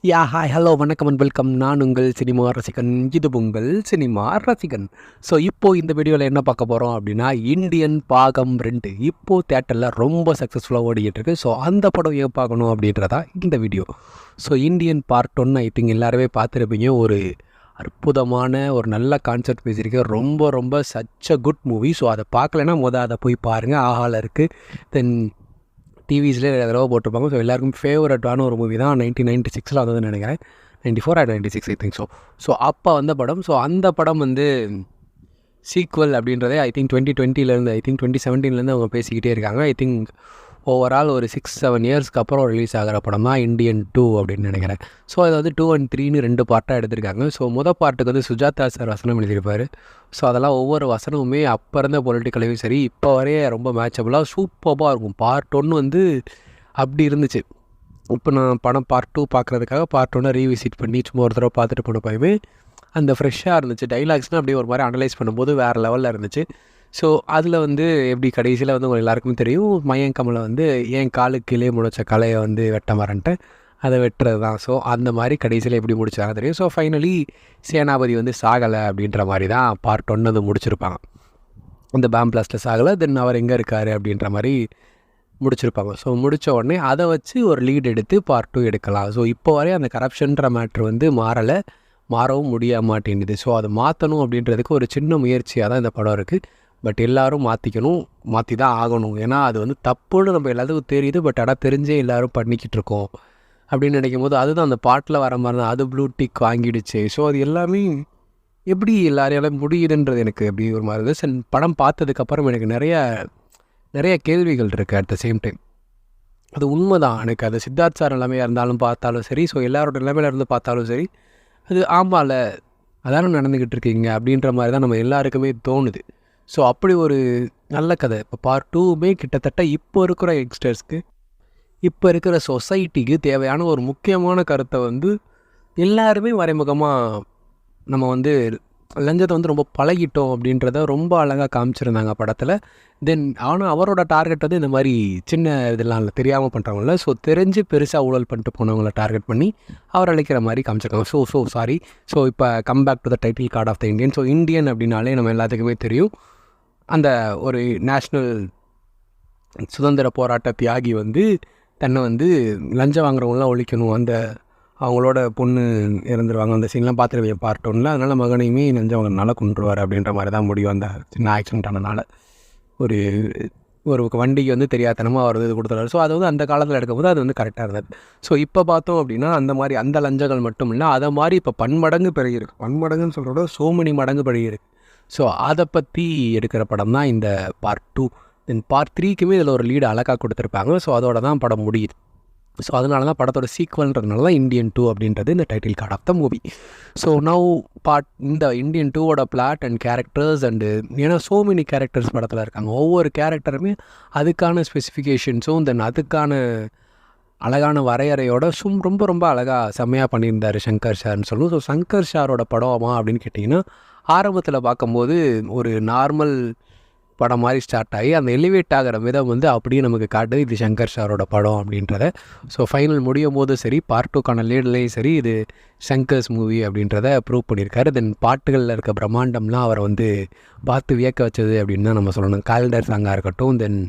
Hi hello வணக்கம் and welcome. நான் உங்கள் சினிமா ரசிகன். இது உங்கள் சினிமா ரசிகன். ஸோ இப்போது இந்த வீடியோவில் என்ன பார்க்க போகிறோம் அப்படின்னா, இந்தியன் பாகம் 2 இப்போது தேட்டரில் ரொம்ப சக்ஸஸ்ஃபுல்லாக ஓடிக்கிட்டு இருக்கு. ஸோ அந்த படம் ஏன் பார்க்கணும் அப்படின்றதா இந்த video. So Indian part 1 I think எல்லாருமே பார்த்துருப்பீங்க. ஒரு அற்புதமான ஒரு நல்ல கான்செப்ட் பேசியிருக்கு. ரொம்ப ரொம்ப such a good movie. So அதை பார்க்கலைன்னா அதை போய் பாருங்கள். ஆஹாவில் இருக்குது. தென் டிவிஸ்லேயே தடவை போட்டிருப்பாங்க. ஸோ எல்லாருக்கும் ஃபேவரட்டான ஒரு மூவி தான். 1996 வந்ததுன்னு நினைக்கிறேன். 94 ஆர் 96 ஐ திங்க். ஸோ அப்போ வந்த படம். ஸோ அந்த படம் வந்து சீக்வல் அப்படின்றதே ஐ திங்க் 2020 ஐ திங்க் 2017 அவங்க பேசிக்கிட்டே இருக்காங்க. ஐ திங்க் ஓவரால் ஒரு 6-7 இயர்ஸ்க்கு அப்புறம் ரிலீஸ் ஆகிற படம் தான் இந்தியன் 2 அப்படின்னு நினைக்கிறேன். ஸோ அது வந்து 2 and 3 2 பார்ட்டாக எடுத்திருக்காங்க. ஸோ பார்ட்டுக்கு வந்து சுஜாதா சார் வசனம் எழுதியிருப்பார். ஸோ அதெல்லாம் ஒவ்வொரு வசனமுமே அப்போ இருந்த பொலிட்டிக்கலையும் சரி இப்போ வரையே ரொம்ப மேட்சபுளாக சூப்பராக இருக்கும். பார்ட் 1 வந்து அப்படி இருந்துச்சு. இப்போ நான் படம் பார்ட் 2 பார்க்குறதுக்காக பார்ட் 1 ரீவிசிட் பண்ணி சும்மா ஒரு தடவை பார்த்துட்டு போன போயுமே அந்த ஃப்ரெஷ்ஷாக இருந்துச்சு. டைலாக்ஸ்னால் அப்படியே ஒரு மாதிரி அனலைஸ் பண்ணும்போது வேறு லெவலில் இருந்துச்சு. ஸோ அதில் வந்து எப்படி கடைசியில் வந்து உங்களுக்கு எல்லாருக்குமே தெரியும், மயன் கமலை வந்து என் காலுக்கு கீழே முளைச்ச கலையை வந்து வெட்ட மரன்ட்டு அதை வெட்டுறது தான். ஸோ அந்த மாதிரி கடைசியில் எப்படி முடிச்சாங்க தெரியும். ஸோ ஃபைனலி சேனாபதி வந்து சாகலை அப்படின்ற மாதிரி தான் பார்ட் 1 அது முடிச்சிருப்பாங்க. அந்த பிளாஸ்ட்டில் சாகலை, தென் அவர் எங்கே இருக்கார் அப்படின்ற மாதிரி முடிச்சிருப்பாங்க. ஸோ முடித்த உடனே அதை வச்சு ஒரு லீட் எடுத்து பார்ட் 2 எடுக்கலாம். ஸோ இப்போ வரையும் அந்த கரப்ஷன்ற மேட்ரு வந்து மாறவும் முடிய மாட்டேங்குது. ஸோ அதை மாற்றணும் அப்படின்றதுக்கு ஒரு சின்ன முயற்சியாக தான் இந்த படம் இருக்குது. பட் எல்லோரும் மாற்றி தான் ஆகணும். ஏன்னா அது வந்து தப்புன்னு நம்ம எல்லாத்துக்கும் தெரியுது. பட் ஆனால் தெரிஞ்சே எல்லோரும் பண்ணிக்கிட்டு இருக்கோம் அப்படின்னு நினைக்கும் போது அதுதான் அந்த பாட்டில் வர மாதிரி தான். அது ப்ளூ டிக் வாங்கிடுச்சு. ஸோ அது எல்லாமே எப்படி எல்லாரையால முடியுதுன்றது எனக்கு எப்படி ஒரு மாதிரி இருக்குது. படம் பார்த்ததுக்கப்புறம் எனக்கு நிறைய கேள்விகள் இருக்குது. அட் த சேம் டைம் அது உண்மை தான். எனக்கு அது சித்தார்த் சார் நிலைமையாக இருந்தாலும் பார்த்தாலும் சரி, ஸோ எல்லாரோட நிலைமையில இருந்து பார்த்தாலும் சரி, அது ஆமாம்ல அதானே நடந்துக்கிட்டு இருக்கீங்க அப்படின்ற மாதிரி தான் நம்ம எல்லாருக்குமே தோணுது. ஸோ அப்படி ஒரு நல்ல கதை. இப்போ பார்ட் 2மே கிட்டத்தட்ட இப்போ இருக்கிற யங்ஸ்டர்ஸ்க்கு, இப்போ இருக்கிற சொசைட்டிக்கு தேவையான ஒரு முக்கியமான கருத்தை வந்து எல்லாருமே மறைமுகமாக நம்ம வந்து லஞ்சத்தை வந்து ரொம்ப பழகிட்டோம் அப்படின்றத ரொம்ப அழகாக காமிச்சிருந்தாங்க படத்தில். தென் ஆனால் அவரோட டார்கெட் வந்து இந்த மாதிரி சின்ன இதெல்லாம் இல்லை, தெரியாமல் பண்ணுறவங்கள. ஸோ தெரிஞ்சு பெருசாக ஊழல் பண்ணிட்டு போனவங்கள டார்கெட் பண்ணி அவர் அழைக்கிற மாதிரி காமிச்சிருக்காங்க. So sorry. ஸோ இப்போ come back to the title card of the Indian. So Indian அப்படின்னாலே நம்ம எல்லாத்துக்குமே தெரியும், அந்த ஒரு நேஷ்னல் சுதந்திர போராட்ட தியாகி வந்து தன்னை வந்து லஞ்சம் வாங்குறவங்களாம் ஒழிக்கணும், அந்த அவங்களோட பொண்ணு இறந்துருவாங்க, அந்த சீன்லாம் பார்த்துருவீங்க பார்ட் 1. அதனால் மகனையுமே லஞ்சம் வாங்குறதுனால கொண்டுருவார் அப்படின்ற மாதிரி தான் முடியும். அந்த சின்ன ஆக்சிடென்ட் ஆனதுனால ஒரு வண்டிக்கு வந்து தெரியாதனமாக அவர் இது கொடுத்துறாரு. ஸோ அது வந்து அந்த காலத்தில் எடுக்கும்போது அது வந்து கரெக்டாக இருந்தது. ஸோ இப்போ பார்த்தோம் அப்படின்னா அந்த மாதிரி அந்த லஞ்சங்கள் மட்டும் இல்லை, அதை மாதிரி இப்போ பன்மடங்கு பெருகிருக்கு. பன்மடங்குன்னு சொல்கிறோட சோமணி மடங்கு பெருகிருக்கு. ஸோ அதை பற்றி எடுக்கிற படம் தான் இந்த பார்ட் 2. தென் பார்ட் 3க்குமே இதில் ஒரு லீடு அழகாக கொடுத்துருப்பாங்க. ஸோ அதோட தான் படம் முடியுது. ஸோ அதனால தான் படத்தோட சீக்வல்ன்றதுனால தான் இந்தியன் 2 அப்படின்றது இந்த title card of the movie. So now இந்த இந்தியன் 2வோட பிளாட் அண்ட் கேரக்டர்ஸ் அண்டு ஏன்னா ஸோ மெனி கேரக்டர்ஸ் படத்தில் இருக்காங்க. ஒவ்வொரு கேரக்டருமே அதுக்கான ஸ்பெசிஃபிகேஷன்ஸும் தென் அதுக்கான அழகான வரையறையோட ரொம்ப ரொம்ப அழகாக செம்மையாக பண்ணியிருந்தார் சங்கர் சார்னு சொல்லுவோம். ஸோ சங்கர் சாரோட படமா அப்படின்னு கேட்டிங்கன்னா, ஆரம்பத்தில் பார்க்கும்போது ஒரு நார்மல் படம் மாதிரி ஸ்டார்ட் ஆகி அந்த எலிவேட் ஆகிற விதம் வந்து அப்படியே நமக்கு காட்டுது இது சங்கர் சாரோட படம் அப்படின்றத. ஸோ ஃபைனல் முடியும் போது சரி, பார்ட் 2க்கான லீட்லேயும் சரி, இது சங்கர்ஸ் மூவி அப்படின்றத ப்ரூவ் பண்ணியிருக்காரு. தென் பாட்டுகளில் இருக்க பிரம்மாண்டம்லாம் அவரை வந்து பார்த்து வியக்க வச்சது அப்படின்னு தான் நம்ம சொல்லணும். கால்டர் சாங்காக இருக்கட்டும், தென்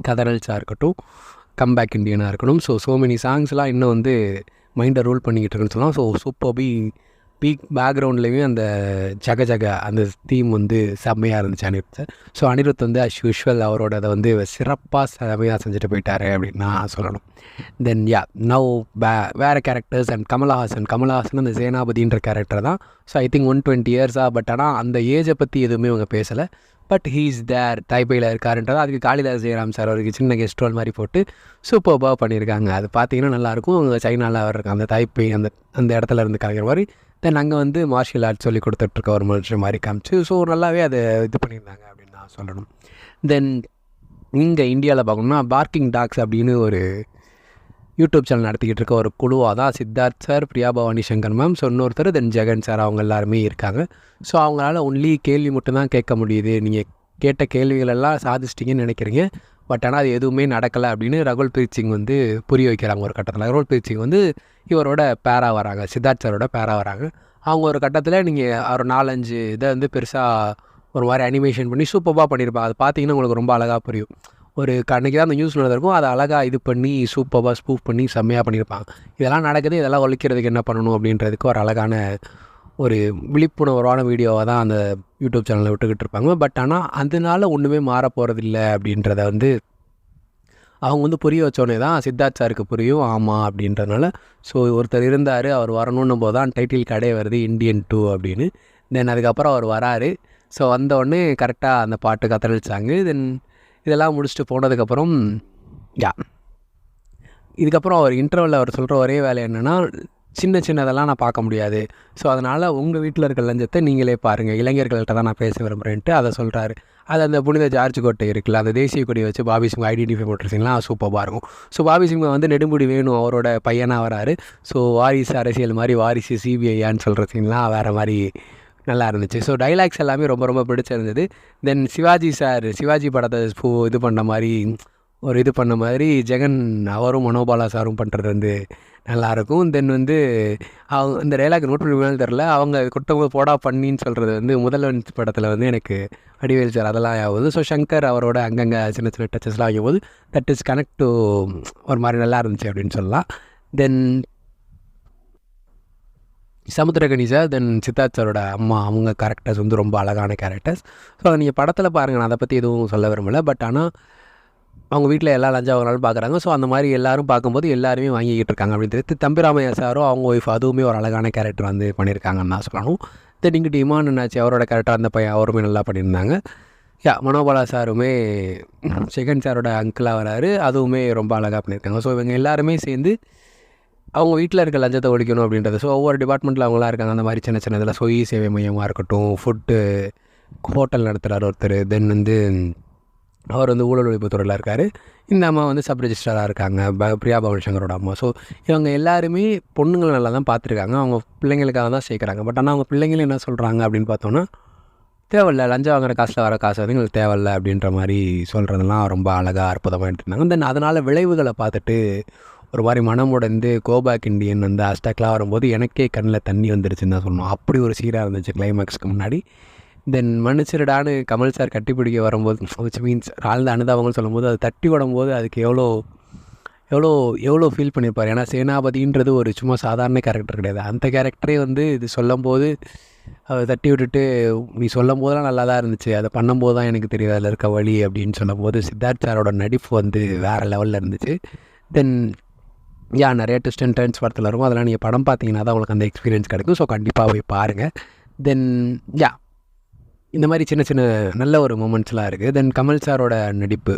கதரல்ஸாக இருக்கட்டும், கம்பேக் இண்டியனாக இருக்கணும். ஸோ மெனி சாங்ஸ்லாம் இன்னும் வந்து மைண்டை ரூல் பண்ணிக்கிட்டு இருக்குன்னு சொல்லலாம். ஸோ சூப்பர்பி பீக் பேக்ரவுண்ட்லேயுமே அந்த ஜக அந்த தீம் வந்து செம்மையாக இருந்துச்சு அனிருத். ஸோ அனிருத் வந்து அஸ் யூஷுவல் அவரோட அதை வந்து சிறப்பாக செம்மையாக செஞ்சுட்டு போயிட்டாரு அப்படின்னு நான் சொல்லணும். தென் நவ் வேறு கேரக்டர்ஸ் அண்ட் கமலஹாசன் அந்த சேனாபதின்ற கேரக்டர் தான். ஸோ ஐ திங்க் 120 இயர்ஸாக. பட் ஆனால் அந்த ஏஜை பற்றி எதுவுமே அவங்க பேசலை. பட் ஹீஸ் தேர் தைப்பையில் இருக்காருன்றது அதுக்கு காளிதாஸ் ஜெயராம் சார் அவருக்கு சின்ன கெஸ்ட் ரோல் மாதிரி போட்டு சூப்பர்பாக பண்ணியிருக்காங்க. அது பார்த்தீங்கன்னா நல்லாயிருக்கும். அவங்க சைனாவில் அவர் இருக்காங்க, அந்த தைப்பை அந்த இடத்துல இருந்து கலைக்கிற மாதிரி. தென் அங்கே வந்து மார்ஷியல் ஆர்ட்ஸ் சொல்லி கொடுத்துட்ருக்க ஒரு மனுஷன் மாதிரி காமிச்சு ஸோ நல்லாவே அதை இது பண்ணியிருந்தாங்க அப்படின்னு நான் சொல்லணும். தென் இங்கே இந்தியாவில் பார்க்கணும்னா பார்க்கிங் டாக்ஸ் அப்படின்னு ஒரு யூடியூப் சேனல் நடத்திக்கிட்டு இருக்க ஒரு குழுவாக தான் Siddharth sir, Priya Bhavani Shankar ma'am, so இன்னொருத்தர், தென் ஜெகன் சார், அவங்க எல்லாருமே இருக்காங்க. ஸோ அவங்களால ஒன்லி கேள்வி மட்டும்தான் கேட்க முடியுது. நீங்கள் கேட்ட கேள்விகளெல்லாம் சாதிச்சிட்டிங்கன்னு நினைக்கிறீங்க, பட் ஆனால் அது எதுவுமே நடக்கலை அப்படின்னு ரகுல் பிரீத் சிங் வந்து புரிய வைக்கிறாங்க ஒரு கட்டத்தில். ரகுல் பிரீத் சிங் வந்து இவரோட பேரா வராங்க, சித்தார்த் சாரோட பேரா வராங்க. அவங்க ஒரு கட்டத்தில் நீங்கள் ஒரு 4-5 இதை வந்து பெருசாக ஒரு மாதிரி அனிமேஷன் பண்ணி சூப்பராக பண்ணியிருப்பாங்க. அது பார்த்தீங்கன்னா உங்களுக்கு ரொம்ப அழகாக புரியும். ஒரு கண்ணுக்கு தான் அந்த நியூஸ் நடந்திருக்கும், அதை அழகாக இது பண்ணி சூப்பராக ஸ்பூஃப் பண்ணி செம்மையாக பண்ணியிருப்பாங்க. இதெல்லாம் நடக்குது, இதெல்லாம் ஒழிக்கிறதுக்கு என்ன பண்ணணும் அப்படின்றதுக்கு ஒரு அழகான ஒரு விழிப்புணர்வான வீடியோவாக தான் அந்த யூடியூப் சேனலில் விட்டுக்கிட்டு இருப்பாங்க. பட் ஆனால் அதனால ஒன்றுமே மாற போகிறதில்ல அப்படின்றத வந்து அவங்க வந்து புரிய வச்சோடனே தான் சித்தார்த் சாருக்கு புரியும், ஆமாம் அப்படின்றதுனால. ஸோ ஒருத்தர் இருந்தார், அவர் வரணுன்னும் போது தான் டைட்டில் கடை வருது இந்தியன் 2 அப்படின்னு. தென் அதுக்கப்புறம் அவர் வராரு. ஸோ வந்தோடனே கரெக்டாக அந்த பாட்டு கத்தளிச்சாங்க. தென் இதெல்லாம் முடிச்சுட்டு போனதுக்கப்புறம் இதுக்கப்புறம் அவர் இன்டர்வலில் அவர் சொல்கிற ஒரே வேலை என்னென்னா, சின்னதெல்லாம் நான் பார்க்க முடியாது, ஸோ அதனால் உங்கள் வீட்டில் இருக்கிற லஞ்சத்தை நீங்களே பாருங்கள், இளைஞர்கள்ட்ட தான் நான் பேச விரும்புகிறேன்ட்டு அதை சொல்கிறாரு. அது அந்த புனித ஜார்ஜ் கோட்டை இருக்குல்ல, அந்த தேசிய கொடியை வச்சு பாபி சிங் ஐடென்டிஃபை பண்ணுறீங்களா, சூப்பராக இருக்கும். ஸோ பாபி சிங் வந்து நெடுமுடி வேணும் அவரோட பையனாக வராரு. ஸோ வாரிசு அரசியல் மாதிரி வாரிசு சிபிஐயான்னு சொல்கிற சீன்லாம் வேறு மாதிரி நல்லா இருந்துச்சு. ஸோ டைலாக்ஸ் எல்லாமே ரொம்ப ரொம்ப பிடிச்சிருந்தது. தென் சிவாஜி படத்தை இது பண்ண மாதிரி இது பண்ண மாதிரி ஜெகன் அவரும் மனோபாலா சாரும் பண்ணுறது வந்து நல்லாயிருக்கும். தென் வந்து அவங்க இந்த டைலாக் நோட் பண்ணி தெரில, அவங்க குட்டவங்க போடா பண்ணின்னு சொல்கிறது வந்து முதல்வன் படத்தில் வந்து எனக்கு வடிவேல் சார் அதெல்லாம் ஆகுது. ஸோ சங்கர் அவரோட அங்கங்கே சின்ன டச்சஸ்லாம் ஆகும்போது தட் இஸ் கனெக்ட் டு ஒரு மாதிரி நல்லா இருந்துச்சு அப்படின்னு சொல்லலாம். தென் சமுத்திரகனி சார், தென் சித்தார்த் சாரோட அம்மா, அவங்க கேரக்டர்ஸ் வந்து ரொம்ப அழகான கேரக்டர்ஸ். ஸோ நீங்கள் படத்தில் பாருங்கள், நான் அதை பற்றி எதுவும் சொல்ல விரும்பலை. பட் ஆனால் அவங்க வீட்டில் எல்லா லஞ்சம் அவங்களாலும் பார்க்குறாங்க. ஸோ அந்த மாதிரி எல்லோரும் பார்க்கும்போது எல்லாருமே வாங்கிக்கிட்டு இருக்காங்க அப்படின்னு தெரியுது. தம்பிராமையா சாரும் அவங்க ஒய்ஃப், அதுவுமே ஒரு அழகான கேரக்டர் வந்து பண்ணியிருக்காங்கன்னு தான் சொல்லணும். தென் இங்கிட்டு இமான் என்னாச்சு அவரோட கேரக்டர், அந்த பையன் அவருமே நல்லா பண்ணியிருந்தாங்க. மனோபாலா சாருமே செகண்ட் சாரோட அங்கிளாக வராரு, அதுவுமே ரொம்ப அழகாக பண்ணியிருக்காங்க. ஸோ இவங்க எல்லாருமே சேர்ந்து அவங்க வீட்டில் இருக்க லஞ்சத்தை ஒழிக்கணும் அப்படின்றது. ஸோ ஒவ்வொரு டிபார்ட்மெண்ட்டில் அவங்களாம் இருக்காங்க. அந்த மாதிரி சின்ன இதில் சொய் சேவை மையமாக இருக்கட்டும், ஃபுட்டு ஹோட்டல் நடத்துகிறார் ஒருத்தர், தென் வந்து அவர் வந்து ஊழல் ஒழிப்பு துறையில் இருக்கார். இந்த அம்மா வந்து சப் ரெஜிஸ்டராக இருக்காங்க, பிரியா பவன் சங்கரோட அம்மா. ஸோ இவங்க எல்லாருமே பொண்ணுங்களை நல்லா தான் பார்த்துருக்காங்க, அவங்க பிள்ளைங்களுக்காக தான் சேர்க்குறாங்க. பட் ஆனால் அவங்க பிள்ளைங்களும் என்ன சொல்கிறாங்க அப்படின்னு பார்த்தோன்னா, தேவையில்ல, லஞ்சம் வாங்குற காசில் வர காசு வந்து எங்களுக்கு தேவையில்லை அப்படின்ற மாதிரி சொல்கிறதெல்லாம் ரொம்ப அழகாக அற்புதமாக எடுத்துருந்தாங்க. தென் அதனால் விளைவுகளை பார்த்துட்டு ஒரு மாதிரி மனம் உடைந்து கோபேக் இண்டியன் வந்து ஹேஷ்டேக்லாம் வரும்போது எனக்கே கண்ணில் தண்ணி வந்துருச்சுன்னு தான் சொல்லணும். அப்படி ஒரு சீராக இருந்துச்சு கிளைமேக்ஸ்க்கு முன்னாடி. தென் மன்னிச்சிருடான்னு கமல் சார் கட்டி பிடிக்க வரும்போது, விச் மீன்ஸ் ஆழ்ந்த அனுதாபங்கள் சொல்லும்போது, அது தட்டி விடும்போது அதுக்கு எவ்வளோ ஃபீல் பண்ணியிருப்பார். ஏன்னா சேனாபதின்றது ஒரு சும்மா சாதாரண கேரக்டர் கிடையாது. அந்த கேரக்டரே வந்து இது சொல்லும்போது அதை தட்டி விட்டுட்டு, நீ சொல்லும் போதெல்லாம் நல்லா தான் இருந்துச்சு, அதை பண்ணும்போது தான் எனக்கு தெரியுது அதில் இருக்க வழி அப்படின்னு சொல்லும்போது சித்தார்த் சாரோட நடிப்பு வந்து வேறு லெவலில் இருந்துச்சு. தென் நிறைய ட்விஸ்ட் அண்ட் டர்ன்ஸ் படத்தில் இருக்கும், அதெல்லாம் நீங்கள் படம் பார்த்தீங்கன்னா தான் உங்களுக்கு அந்த எக்ஸ்பீரியன்ஸ் கிடைக்கும். ஸோ கண்டிப்பாக போய் பாருங்கள். தென் இந்த மாதிரி சின்ன நல்ல ஒரு மூமெண்ட்ஸ்லாம் இருக்குது. தென் கமல் சாரோட நடிப்பு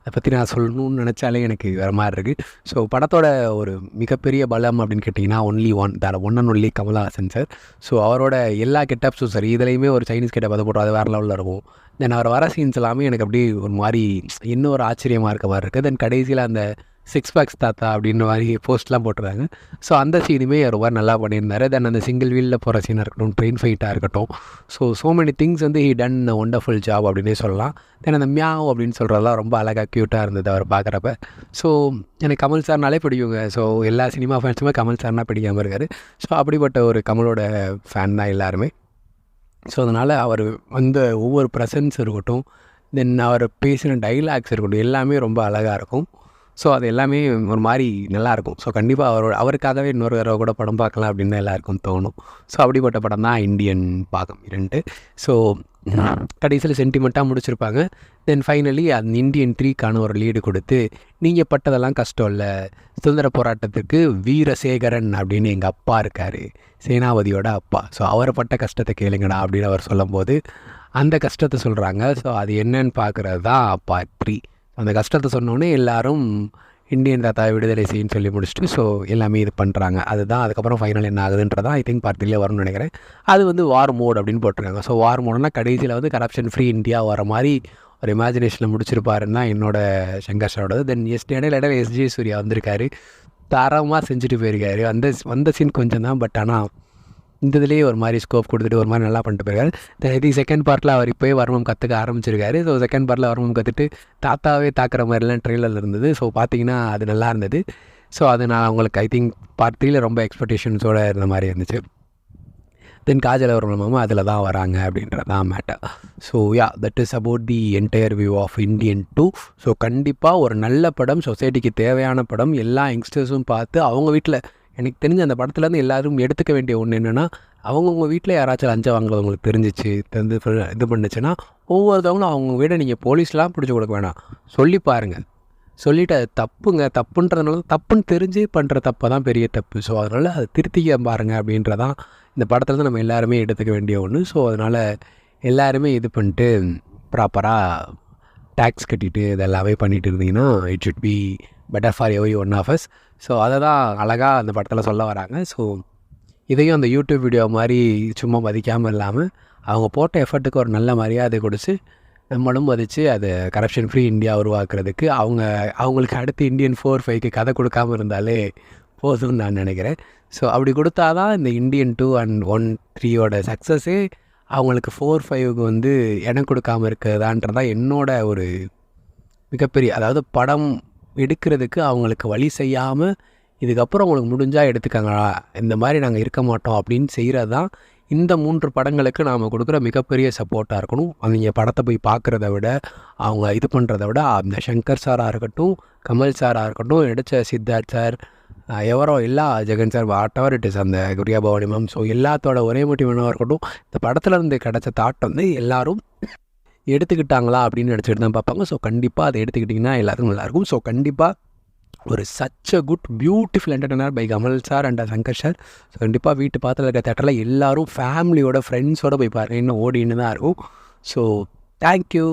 அதை பற்றி நான் சொல்லணும்னு நினச்சாலே எனக்கு வேறு மாதிரி இருக்குது. ஸோ படத்தோட ஒரு மிகப்பெரிய பலம் அப்படின்னு கேட்டிங்கன்னா one and only Kamal Haasan sir. So அவரோட எல்லா கெட்டப்ஸும் சரி, இதுலேயுமே ஒரு சைனீஸ் கெட்டப் அதை போட்டு அது வேறு லெவலில் இருக்கும். தென் அவர் வர சீன்ஸ் எல்லாமே எனக்கு அப்படியே ஒரு மாதிரி இன்னும் ஒரு ஆச்சரியமாக இருக்க மாதிரி இருக்குது. தென் கடைசியில் அந்த 6 பேக்ஸ் தாத்தா அப்படின்ற மாதிரி போஸ்ட்லாம் போட்டுருந்தாங்க. ஸோ அந்த சீனுமே ரொம்ப நல்லா பண்ணியிருந்தார். தென் அந்த சிங்கிள் வீலில் போகிற சீனாக இருக்கட்டும், ட்ரெயின் ஃபைட்டாக இருக்கட்டும், ஸோ மெனி திங்ஸ் வந்து he done a wonderful job அப்படின்னே சொல்லலாம். தென் அந்த மியாவ் அப்படின்னு சொல்கிறதெல்லாம் ரொம்ப அழகாக க்யூட்டாக இருந்தது அவர் பார்க்குறப்ப. ஸோ எனக்கு கமல் சார்னாலே பிடிக்குங்க. ஸோ எல்லா சினிமா ஃபேன்ஸுமே கமல் சார்னால் பிடிக்காமல் இருக்கார். ஸோ அப்படிப்பட்ட ஒரு கமலோட ஃபேன் தான் எல்லாருமே. ஸோ அதனால் அவர் வந்து ஒவ்வொரு ப்ரெசன்ஸ் இருக்கட்டும், தென் அவர் பேசின டைலாக்ஸ் இருக்கட்டும், எல்லாமே ரொம்ப அழகாக இருக்கும். ஸோ அது எல்லாமே ஒரு மாதிரி நல்லாயிருக்கும். ஸோ கண்டிப்பாக அவருக்காகவே இன்னொரு தடவை கூட படம் பார்க்கலாம் அப்படின்னு தான் எல்லாருக்கும் தோணும். ஸோ அப்படிப்பட்ட படம் தான் இந்தியன் பாகம் 2. ஸோ கடைசியில் சென்டிமெண்ட்டாக முடிச்சிருப்பாங்க. தென் ஃபைனலி அந்த இந்தியன் 3க்கான ஒரு லீடு கொடுத்து, நீங்கள் பட்டதெல்லாம் கஷ்டம் இல்லை, சுதந்திர போராட்டத்துக்கு வீரசேகரன் அப்படின்னு எங்கள் அப்பா இருக்கார், சேனாபதியோட அப்பா, ஸோ அவரை பட்ட கஷ்டத்தை கேளுங்கடா அப்படின்னு அவர் சொல்லும்போது அந்த கஷ்டத்தை சொல்கிறாங்க. ஸோ அது என்னன்னு பார்க்குறது தான் பார்ட் 3. அந்த கஷ்டத்தை சொன்னோன்னே எல்லோரும் இந்தியன் தாத்தாவை விடுதலை செய்யுன்னு சொல்லி முடிச்சுட்டு ஸோ எல்லாமே இது பண்ணுறாங்க. அதுதான் அதுக்கப்புறம் ஃபைனல் என்ன ஆகுதுன்றதான் ஐ திங்க் பார்ட் 3 வரும்னு நினைக்கிறேன். அது வந்து வார் மோட் அப்படின்னு போட்டிருக்காங்க. ஸோ வார் மோட்னா கடைசியில் வந்து கரப்ஷன் ஃப்ரீ இந்தியா வர மாதிரி ஒரு இமேஜினேஷனில் முடிச்சிருப்பாருன்னு தான் என்னோட சங்கர் சாரோடது. தென் இடையில எஸ்ஜே சூர்யா வந்திருக்காரு, தரமாக செஞ்சுட்டு போயிருக்காரு. வந்த சீன் கொஞ்சம் தான், பட் ஆனால் இந்த இதுலேயே ஒரு மாதிரி ஸ்கோப் கொடுத்துட்டு ஒரு மாதிரி நல்லா பண்ணிட்டு போயிருக்காரு. தென் செகண்ட் பார்ட்டில் அவர் இப்போயே வர்மம் கற்றுக்க ஆரம்பிச்சிருக்காரு. ஸோ செகண்ட் பார்ட்டில் வர்மம் கற்றுட்டு தாத்தாவே தாக்குற மாதிரிலாம் ட்ரெயிலரில் இருந்தது. ஸோ பார்த்தீங்கன்னா அது நல்லா இருந்தது. ஸோ அது நான் அவங்களுக்கு ஐ திங்க் பார்ட் 3ல ரொம்ப எக்ஸ்பெக்டேஷன்ஸோடு இருந்த மாதிரி இருந்துச்சு. தென் காஜல் அவர்களும் அதில் தான் வராங்க அப்படின்றது தான் மேட்டர். So that is about the entire view of Indian 2. So கண்டிப்பாக ஒரு நல்ல படம், சொசைட்டிக்கு தேவையான படம், எல்லா யங்ஸ்டர்ஸும் பார்த்து அவங்க வீட்டில் எனக்கு தெரிஞ்ச அந்த படத்துலேருந்து எல்லோரும் எடுத்துக்க வேண்டிய ஒன்று என்னென்னா, அவங்கவுங்க வீட்டில் யாராச்சும் லஞ்சம் வாங்குறவங்களுக்கு தெரிஞ்சிச்சு இது பண்ணுச்சுன்னா ஒவ்வொருத்தவங்களும் அவங்க வீடை நீங்கள் போலீஸ்லாம் பிடிச்சி கொடுக்க வேணாம், சொல்லி பாருங்கள். சொல்லிவிட்டு அது தப்புன்றதுனால தப்புன்னு தெரிஞ்சு பண்ணுற தப்பை தான் பெரிய தப்பு. ஸோ அதனால் அதை திருத்திக்க பாருங்கள் அப்படின்றதான் இந்த படத்துலேருந்து நம்ம எல்லாருமே எடுத்துக்க வேண்டிய ஒன்று. ஸோ அதனால் எல்லாருமே இது பண்ணிட்டு ப்ராப்பராக டேக்ஸ் கட்டிட்டு இதெல்லாமே பண்ணிகிட்டு இருந்தீங்கன்னா it should be better for every one of us. So அதை தான் அழகாக அந்த படத்தில் சொல்ல வராங்க. ஸோ இதையும் அந்த யூடியூப் வீடியோ மாதிரி சும்மா மதிக்காமல் இல்லாமல் அவங்க போட்ட எஃபர்ட்டுக்கு ஒரு நல்ல மரியாதை கொடுத்து நம்மளும் மதித்து அது கரப்ஷன் ஃப்ரீ இந்தியா உருவாக்குறதுக்கு அவங்களுக்கு அடுத்து இந்தியன் 4-5க்கு கதை கொடுக்காமல் இருந்தாலே போதும்னு நான் நினைக்கிறேன். ஸோ அப்படி கொடுத்தா தான் இந்த இண்டியன் 2 and 1-3யோட சக்ஸஸே அவங்களுக்கு 4-5க்கு வந்து இடம் கொடுக்காமல் இருக்கிறதான்றதான் என்னோட ஒரு மிகப்பெரிய, அதாவது படம் எடுக்கிறதுக்கு அவங்களுக்கு வழி செய்யாமல் இதுக்கப்புறம் அவங்களுக்கு முடிஞ்சால் எடுத்துக்காங்களா, இந்த மாதிரி நாங்கள் இருக்க மாட்டோம் அப்படின்னு செய்கிறது தான் இந்த 3 படங்களுக்கு நாம் கொடுக்குற மிகப்பெரிய சப்போர்ட்டாக இருக்கணும். நீங்கள் படத்தை போய் பார்க்குறத விட அவங்க இது பண்ணுறத விட அந்த சங்கர் சாராக இருக்கட்டும், கமல் சாராக இருக்கட்டும், நடித்த சித்தார்த் சார், எவரோ எல்லா Jagan sir, whatever it is, அந்த குரியா பவானி மேம், ஸோ எல்லாத்தோட ஒரே மோட்டிவ் என்னவாக இருக்கட்டும், இந்த படத்தில் இருந்து கிடச்ச தாட் வந்து எல்லோரும் எடுத்துக்கிட்டாங்களா அப்படின்னு நினச்சிட்டு தான் பார்ப்பாங்க. ஸோ கண்டிப்பாக அதை எடுத்துக்கிட்டிங்கன்னா எல்லாருக்கும் நல்லாயிருக்கும். ஸோ கண்டிப்பாக ஒரு such a good beautiful entertainer by Kamal sir and Shankar sir. So கண்டிப்பாக வீட்டு பார்த்துல இருக்க தேட்டரில் எல்லோரும் ஃபேமிலியோட ஃப்ரெண்ட்ஸோடு போய் பாருங்க, இன்னும் ஓடின்னு தான் இருக்கும். So thank you.